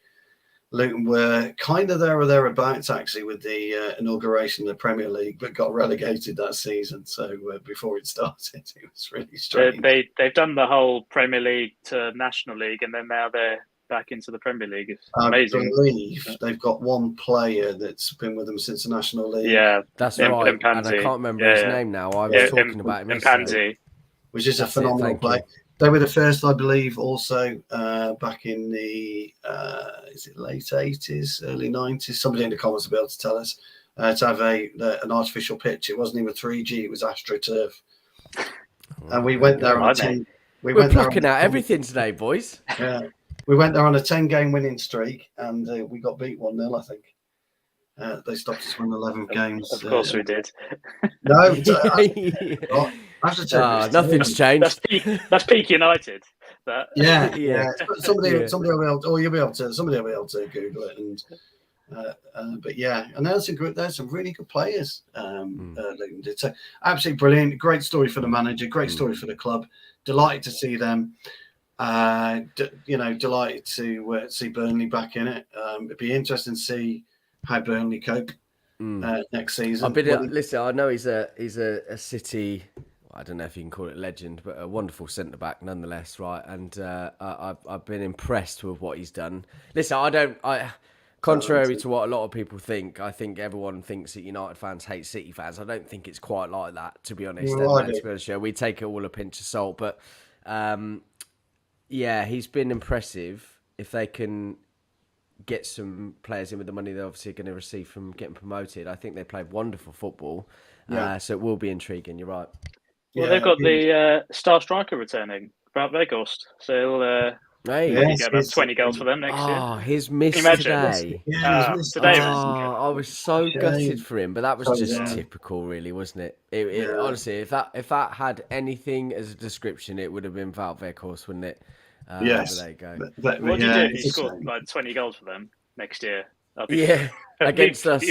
Luton were kind of there or thereabouts actually with the inauguration of the Premier League, but got relegated that season. So before it started, it was really strange.
They've done the whole Premier League to National League, and then now they're back into the Premier League. It's amazing.
I believe they've got one player that's been with them since the National League.
Yeah, that's right. And I can't remember his name now. I was talking about him yesterday.
Which is a phenomenal play. They were the first, I believe, also back in the is it late 80s, early 90s? Somebody in the comments will be able to tell us to have an artificial pitch. It wasn't even 3G; it was AstroTurf. And we went there on a 10.
We're plucking out everything today, boys.
Yeah, we went there on a 10-game winning streak, and we got beat 1-0. I think they stopped us winning 11 games.
Of course, we did.
No.
Nothing's changed.
That's peak United.
Yeah. Somebody will be able to, or you'll be able to. Somebody will be able to Google it, and there's some really good players. So absolutely brilliant. Great story for the manager. Great story for the club. Delighted to see them. Delighted to see Burnley back in it. It'd be interesting to see how Burnley cope next season.
Listen, I know he's a City. I don't know if you can call it legend, but a wonderful centre back nonetheless, right? And I've been impressed with what he's done. Listen, contrary to what a lot of people think, I think everyone thinks that United fans hate City fans. I don't think it's quite like that, to be honest. We take it all a pinch of salt, but yeah, he's been impressive. If they can get some players in with the money they're obviously going to receive from getting promoted, I think they played wonderful football. So it will be intriguing. You're right.
Well, they've got the star striker returning, Wout Weghorst. So he'll get about 20 goals for them next year.
Oh, his miss today.
Today
I was so gutted for him, but that was just typical, really, wasn't it? Honestly, if that had anything as a description, it would have been Wout Weghorst, wouldn't it?
Yes.
But there you go.
What do you do if you scored like 20 goals for them next year?
Against us.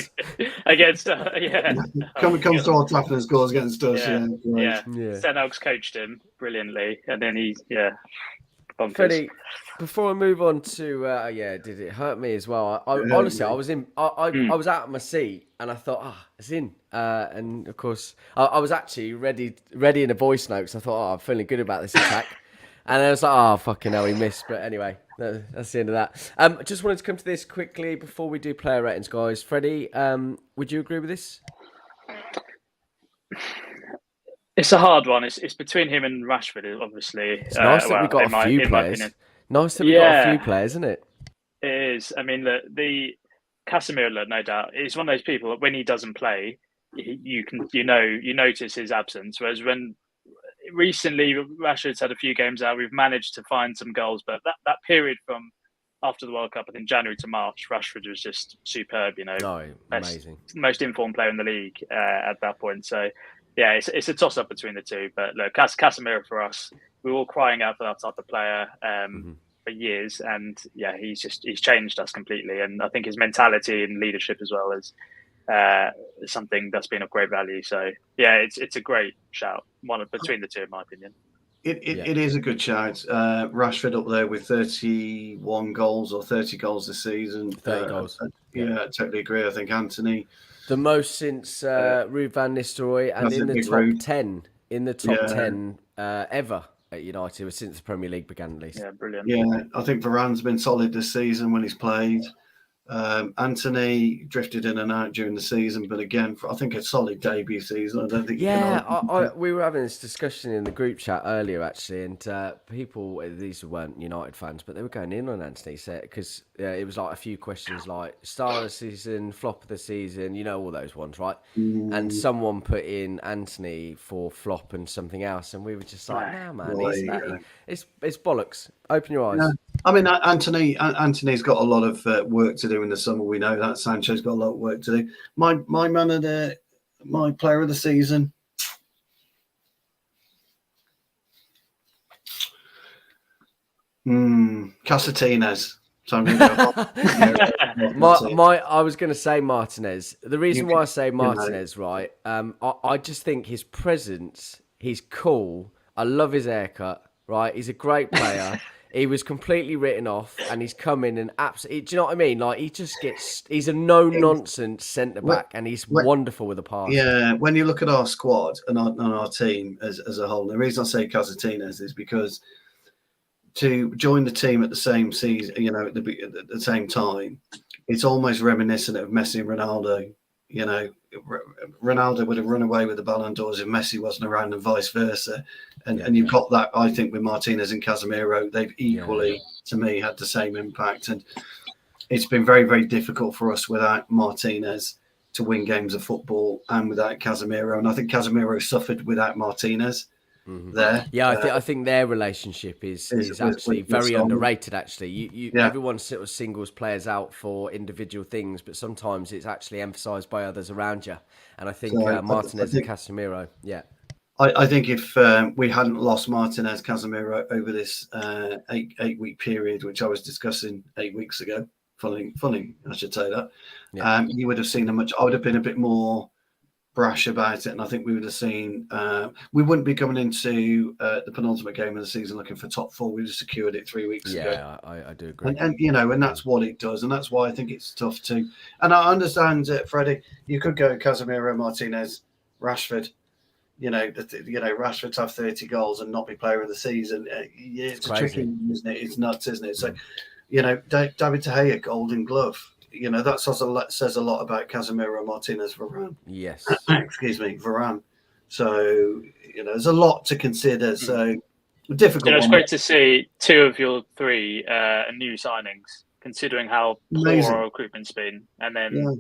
Against,
comes to Old Trafford and scores against us.
Sten Oaks coached him brilliantly, and then bonkers.
Freddie, before I move on to did it hurt me as well? Honestly, I was out of my seat and I thought, it's in. And of course, I was actually ready in a voice note. So I thought, I'm feeling good about this attack. And I was like, fucking hell, he missed. But anyway, that's the end of that. Just wanted to come to this quickly before we do player ratings, guys. Freddie, would you agree with this?
It's a hard one. It's between him and Rashford, obviously.
It's nice that we got a few players. Nice that we got a few players, isn't it?
It is. I mean, the Casemiro, no doubt, he's one of those people that when he doesn't play, you notice his absence. Whereas when recently Rashford's had a few games out, we've managed to find some goals, but that period from after the World Cup, I think January to March, Rashford was just superb.
Amazing,
most informed player in the league at that point. So. Yeah, it's a toss-up between the two. But look, Casemiro for us, we were all crying out for that type of player for years. And yeah, he's changed us completely. And I think his mentality and leadership as well is something that's been of great value. So yeah, it's a great shout. One between the two, in my opinion.
It is a good shout. Rashford up there with 31 goals or 30 goals this season.
30 goals.
Yeah, I totally agree. I think Anthony...
The most since Ruud van Nistelrooy, and in the top 10, top 10 ever at United since the Premier League began, at least.
Yeah, brilliant.
Yeah, I think Varane's been solid this season when he's played. Anthony drifted in and out during the season, but again, I think a solid debut season. I don't think.
We were having this discussion in the group chat earlier, actually, and people, these weren't United fans, but they were going in on Anthony because it was like a few questions like star of the season, flop of the season, all those ones, right? And someone put in Anthony for flop and something else, and we were just like, nah, man, it's bollocks. Open your eyes. Yeah.
I mean, Anthony's got a lot of work to do in the summer. We know that Sancho's got a lot of work to do. My man of my player of the season. Casatines. So I'm
I was going to say Martinez. The reason why I say Martinez, right? I just think his presence. He's cool. I love his haircut. Right, he's a great player. He was completely written off, and he's come in and absolutely. Do you know what I mean? Like he's a no-nonsense centre back, and he's wonderful with a pass.
Yeah, when you look at our squad and our team as a whole, the reason I say Casatines is because to join the team at the same season, at the same time, it's almost reminiscent of Messi and Ronaldo. Ronaldo would have run away with the Ballon d'Ors if Messi wasn't around, and vice versa. And you've got that, I think, with Martinez and Casemiro. They've equally, to me, had the same impact. And it's been very, very difficult for us without Martinez to win games of football and without Casemiro. And I think Casemiro suffered without Martinez there.
Yeah, I think their relationship is actually very underrated, actually. Everyone sort of singles players out for individual things, but sometimes it's actually emphasised by others around you. And I think Martinez and Casemiro,
I think if we hadn't lost Martinez, Casemiro over this 8-week period, which I was discussing 8 weeks ago, funny, I should say that, you would have seen I would have been a bit more brash about it, and I think we would have seen we wouldn't be coming into the penultimate game of the season looking for top 4. We just secured it 3 weeks ago.
Yeah, I do agree.
And that's what it does, and that's why I think it's tough to. And I understand, Freddie, you could go Casemiro, Martinez, Rashford. Rashford to have 30 goals and not be player of the season. It's a tricky one, isn't it? It's nuts, isn't it? So, David De Gea, Golden Glove. That says a lot about Casemiro, Martinez, Varane.
Yes.
Excuse me, Varane. So, there's a lot to consider. So, difficult.
It's great to see 2 of your 3 new signings, considering how poor our recruitment's been, and then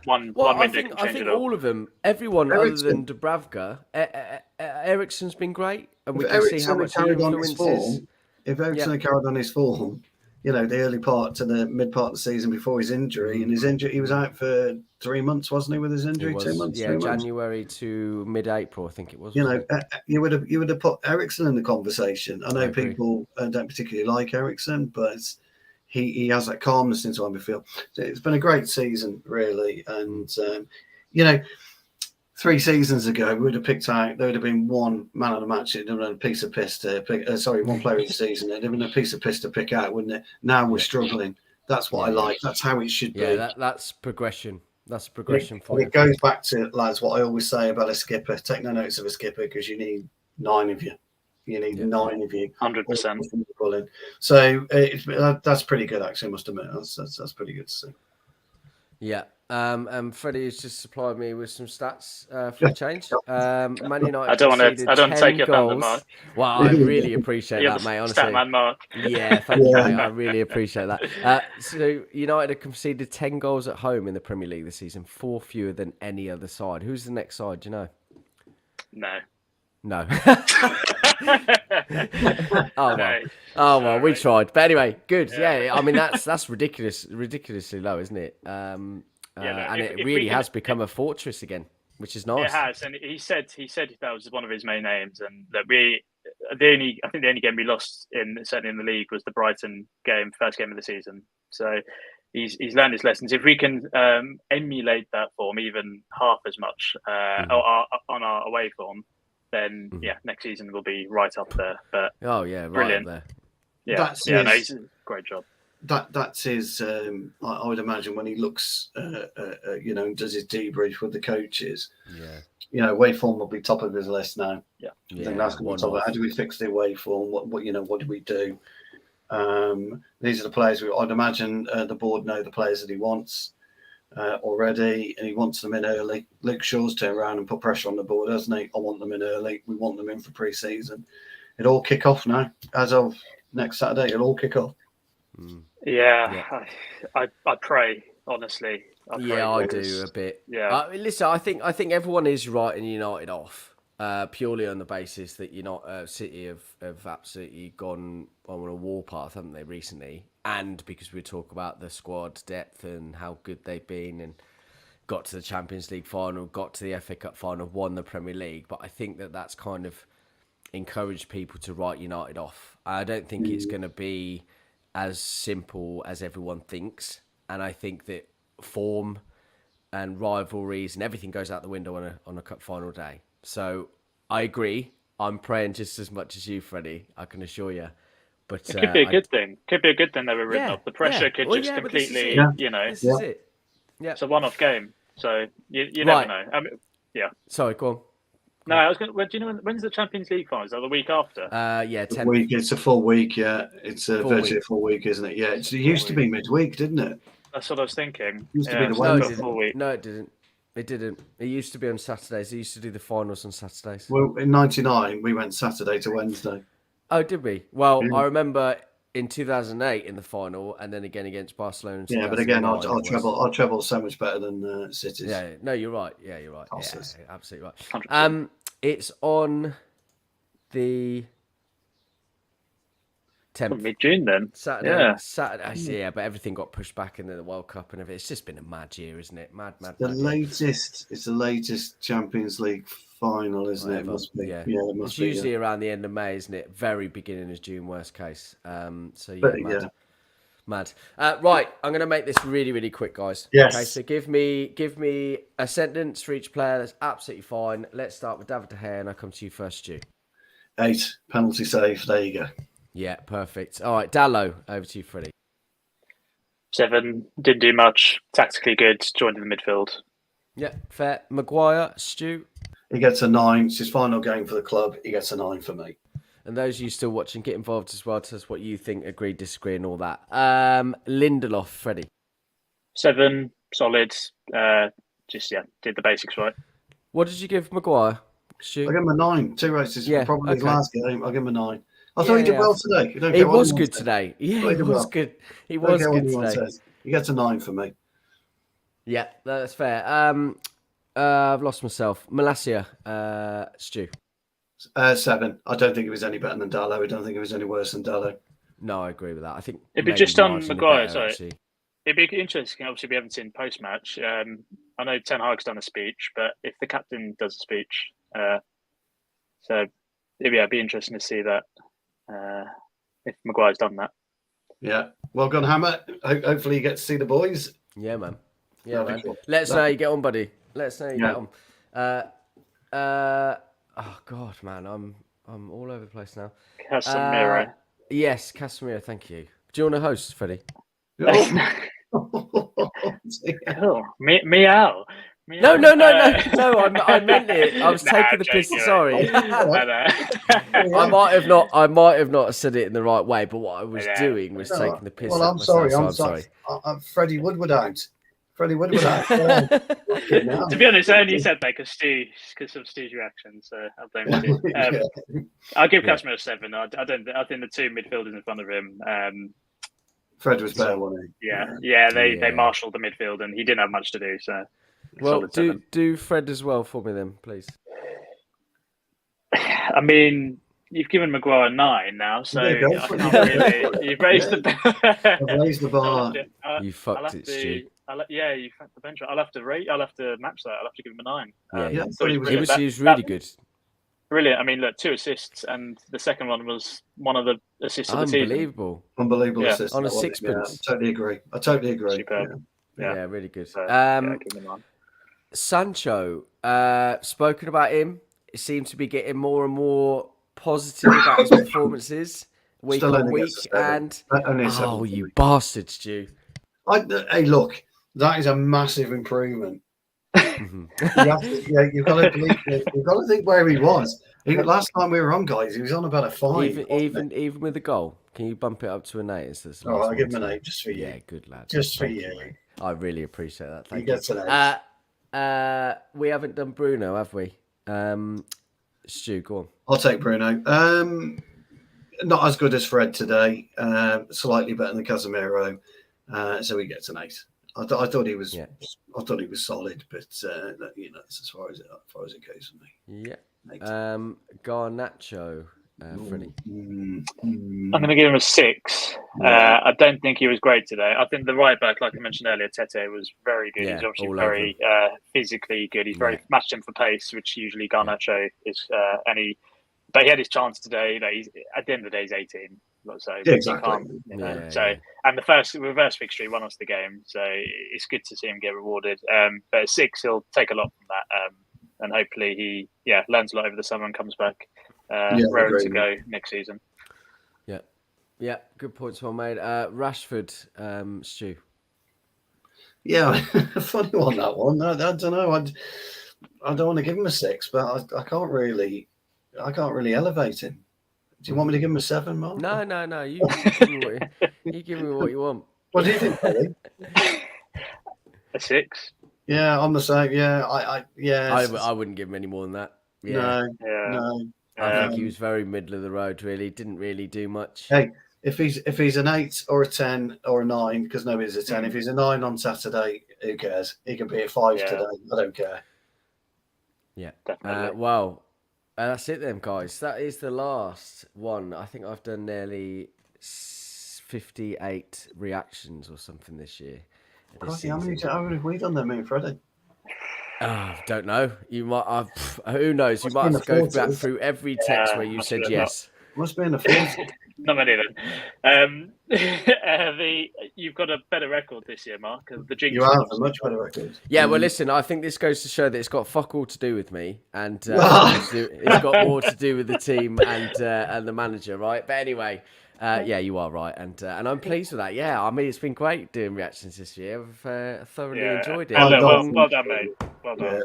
one window can change
I think
it all.
all of them, everyone other than Dubravka, Eriksen's been great, and we can see how much he influences.
If Eriksen had carried on his form, the early part to the mid part of the season before his injury, and his injury, he was out for 3 months, wasn't he, with his injury? 2 months.
Yeah, January to mid-April, I think it was.
You would have put Eriksen in the conversation. I know people don't particularly like Eriksen, but he has that calmness into him, I feel. So it's been a great season, really, and 3 seasons ago, we would have picked out. There would have been one man of the match. It would have been a piece of piss to pick. One player of the season. It would have been a piece of piss to pick out, wouldn't it? Now we're struggling. That's what I like. That's how it should be.
Yeah, that's progression. That's progression for you.
It goes back to, lads, what I always say about a skipper. Take no notice of a skipper because you need 9 of you. You need 9 of you.
100%.
So that's pretty good, actually. I must admit, that's pretty good to see.
Yeah. Freddie has just supplied me with some stats for a change. Man United.
I don't want to take your thunder, Marc.
Well, I really appreciate that, mate. Honestly,
Statman Marc.
Yeah, thank you, mate. I really appreciate that. So United have conceded 10 goals at home in the Premier League this season, 4 fewer than any other side. Who's the next side? Do you know?
No.
Oh well, we tried. But anyway, good. Yeah, I mean that's ridiculously low, isn't it? And it really has become a fortress again, which is nice.
It has, and he said that was one of his main aims, and that I think the only game we lost certainly in the league was the Brighton game, first game of the season. So he's learned his lessons. If we can emulate that form even half as much on our away form, then next season we'll be right up there. But
brilliant. Right up
there. He's a great job.
That's his. I would imagine when he looks, and does his debrief with the coaches. Yeah. Away form will be top of his list now.
Yeah.
I think that's going to be top. How do we fix the away form? What do we do? These are the players. I'd imagine the board know the players that he wants already, and he wants them in early. Luke Shaw's turned around and put pressure on the board, hasn't he? I want them in early. We want them in for pre-season. It'll all kick off now. As of next Saturday, it'll all kick off.
Yeah. I pray, honestly.
I do a bit.
Yeah.
Listen, I think everyone is writing United off purely on the basis that City have absolutely gone on a warpath, haven't they, recently? And because we talk about the squad depth and how good they've been, and got to the Champions League final, got to the FA Cup final, won the Premier League. But I think that's kind of encouraged people to write United off. I don't think it's going to be as simple as everyone thinks, and I think that form and rivalries and everything goes out the window on a cup final day. So I agree. I'm praying just as much as you, Freddie. I can assure you. But
it could be a good thing. Could be a good thing they were written off. The pressure could just completely,
This is it. Yeah,
it's a one-off game, so you never know. I mean,
Sorry, go on.
No, I was going. Do you know when's the Champions League final? Is that the week after?
10
week. It's a full week. Yeah, it's virtually a full week, isn't it? Yeah, it used to be midweek, didn't it?
That's what I was thinking.
It used to be the Wednesday.
Full week.
No, it didn't. It didn't. It used to be on Saturdays. They used to do the finals on Saturdays.
Well, in '99, we went Saturday to Wednesday.
Oh, did we? Well, I remember in 2008 in the final, and then again against Barcelona.
Yeah, but again, our treble so much better than City's.
Yeah, no, you're right. Yeah, you're right. Yeah, absolutely right.
100%.
It's on the 10th.
Mid-June then.
Saturday. I see, yeah, but everything got pushed back into the World Cup and everything. It's just been a mad year, isn't it? Mad.
It's the latest Champions League final, isn't it? It must be. Yeah, it must be.
It's usually around the end of May, isn't it? Very beginning of June, worst case. Mad. Right, I'm going to make this really, really quick, guys.
Yes.
Okay, so give me a sentence for each player. That's absolutely fine. Let's start with David De Gea, and I'll come to you first, Stu.
8, penalty save. There you go.
Yeah, perfect. All right, Dallo, over to you, Freddie.
7, didn't do much. Tactically good. Joined in the midfield.
Yeah, fair. Maguire, Stu.
He gets a 9. It's his final game for the club. He gets a 9 for me.
And those of you still watching, get involved as well. Tell us what you think, agree, disagree, and all that. Lindelof, Freddie.
7, solid. Did the basics right.
What did you give Maguire? Stu?
I'll give him a 9. 2 races.
Yeah,
Probably his
okay.
last game. I'll give him a 9. I thought he did well today.
He was good today. Yeah, he was good. He was good today.
He gets a 9 for me.
Yeah, that's fair. I've lost myself. Malacia, Stu.
7. I don't think it was any better than Dallo. I don't think it was any worse than Dallo.
No, I agree with that. I think
it'd be
maybe
just on
marginally
Maguire.
better,
Sorry,
actually.
it'd be interesting. Obviously, we haven't seen post match. I know Ten Hag's done a speech, but if the captain does a speech, so it'd be interesting to see that if Maguire's done that.
Yeah, well gone, Hammer. Hopefully, you get to see the boys.
Yeah, man. Yeah, man.
Cool.
Let us know how you get on, buddy. Let us know how you
Yeah.
get on. Oh God, man, I'm all over the place now.
Casemiro.
Yes, Casemiro. Thank you. Do you want to host, Freddie?
Oh, meow.
No. I meant it. I was taking the piss. Sorry. I might have not said it in the right way, but what I was doing was taking the piss.
Well,
out
I'm sorry.
myself,
I'm
so
sorry. Freddie Woodward out. Freddie Woodward out. To
be honest, I only said that because of Stu's reaction, so I blame Stu. I'll give Casemiro a 7. I think the 2 midfielders in front of him.
Fred was better, wasn't he?
Yeah. They marshalled the midfield, and he didn't have much to do. So,
well, do Fred as well for me then, please.
I mean, you've given Maguire a 9 now, so I can't really. You've raised the bar.
You fucked it, Stu.
You fucked the bench. I'll have to match that. I'll have to give him a 9.
He was really good.
Brilliant. I mean, look, 2 assists, and the second one was one of the assists of the season.
Unbelievable assist.
On a sixpence.
I totally agree.
Superb.
Yeah, really good.
So, give him a 9.
Sancho, spoken about him. It seems to be getting more and more positive about his performances week on week. And you bastard, Stu.
Hey, look, that is a massive improvement. You've got to think where he was. Last time we were on, guys, he was on about a 5.
Even with the goal, can you bump it up to an 8?
I'll give him an 8 just for you.
Yeah, good lad.
Just for you.
I really appreciate that. Thank you.
Gets an 8.
We haven't done Bruno, have we? Stu, go on.
I'll take Bruno. Not as good as Fred today. Slightly better than Casemiro. So he gets an 8. I thought he was. Yeah. I thought he was solid, but that's as far as it goes for me.
Yeah. Garnacho, Freddie.
I'm going to give him a 6. I don't think he was great today. I think the right back, like I mentioned earlier, Tete was very good. He's obviously very physically good. He's very matched him for pace, which usually Garnacho is. But he had his chance today. At the end of the day, he's 18. So
exactly.
And the first reverse fixture, he won us the game. So it's good to see him get rewarded. But at 6, he'll take a lot from that. And hopefully he learns a lot over the summer and comes back raring to go next season.
Yeah, good points well made. Rashford, Stu.
Yeah, funny one, that one. I don't know. I don't want to give him a 6, but I can't really elevate him. Do you want me to give him a 7, Marc?
No. You give me what you want.
What do you think, Billy?
A 6.
Yeah, I'm the same. Yeah,
I wouldn't give him any more than that. Yeah.
No.
I think he was very middle of the road. Really, didn't really do much.
Hey, if he's an 8 or a 10 or a 9, because nobody's a 10. If he's a 9 on Saturday, who cares? He can be a 5 today. I don't care.
Yeah. Definitely. That's it then, guys. That is the last one. I think I've done nearly 58 reactions or something this year.
How many have we done there, me and Freddie?
Don't know. You might. Who knows? You might have to go back through every text where you said yes.
Must be in the 40s.
Not many then. You've got a better record this year, Mark. The jinx
You have a much better record.
Yeah, well, listen, I think this goes to show that it's got fuck all to do with me, and it's got more to do with the team and the manager, right? But anyway, yeah, you are right, and I'm pleased with that. Yeah, I mean, it's been great doing reactions this year. I've thoroughly enjoyed it.
Well done, mate. Well done.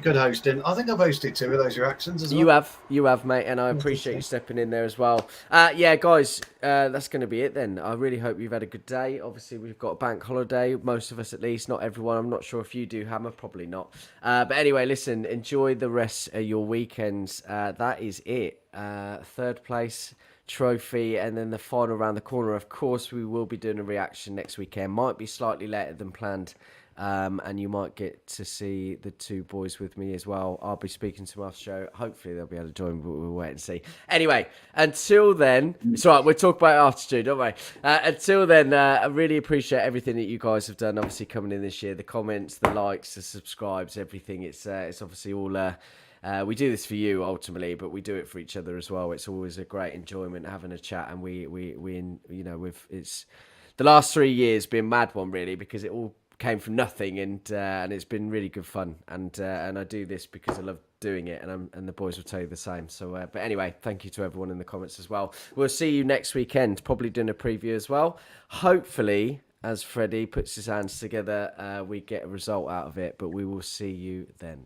Good hosting. I think I've hosted 2 of those reactions as well.
You have, mate, and I appreciate you stepping in there as well. Yeah, guys, that's going to be it then. I really hope you've had a good day. Obviously, we've got a bank holiday, most of us at least, not everyone. I'm not sure if you do, Hammer, probably not. But anyway, listen, enjoy the rest of your weekends. That is it. 3rd place trophy, and then the final around the corner. Of course, we will be doing a reaction next weekend. Might be slightly later than planned. And you might get to see the 2 boys with me as well. I'll be speaking to them after the show. Hopefully they'll be able to join, but we'll wait and see. Anyway, until then, it's all right, we'll talk about it after, Stu, don't we? Until then, I really appreciate everything that you guys have done, obviously coming in this year. The comments, the likes, the subscribes, everything. It's obviously all... we do this for you ultimately, but we do it for each other as well. It's always a great enjoyment having a chat, and we it's the last 3 years been a mad one really, because it all came from nothing, and it's been really good fun, and I do this because I love doing it, and the boys will tell you the same. So but anyway, thank you to everyone in the comments as well. We'll see you next weekend, probably doing a preview as well. Hopefully, as Freddie puts his hands together, we get a result out of it, but we will see you then.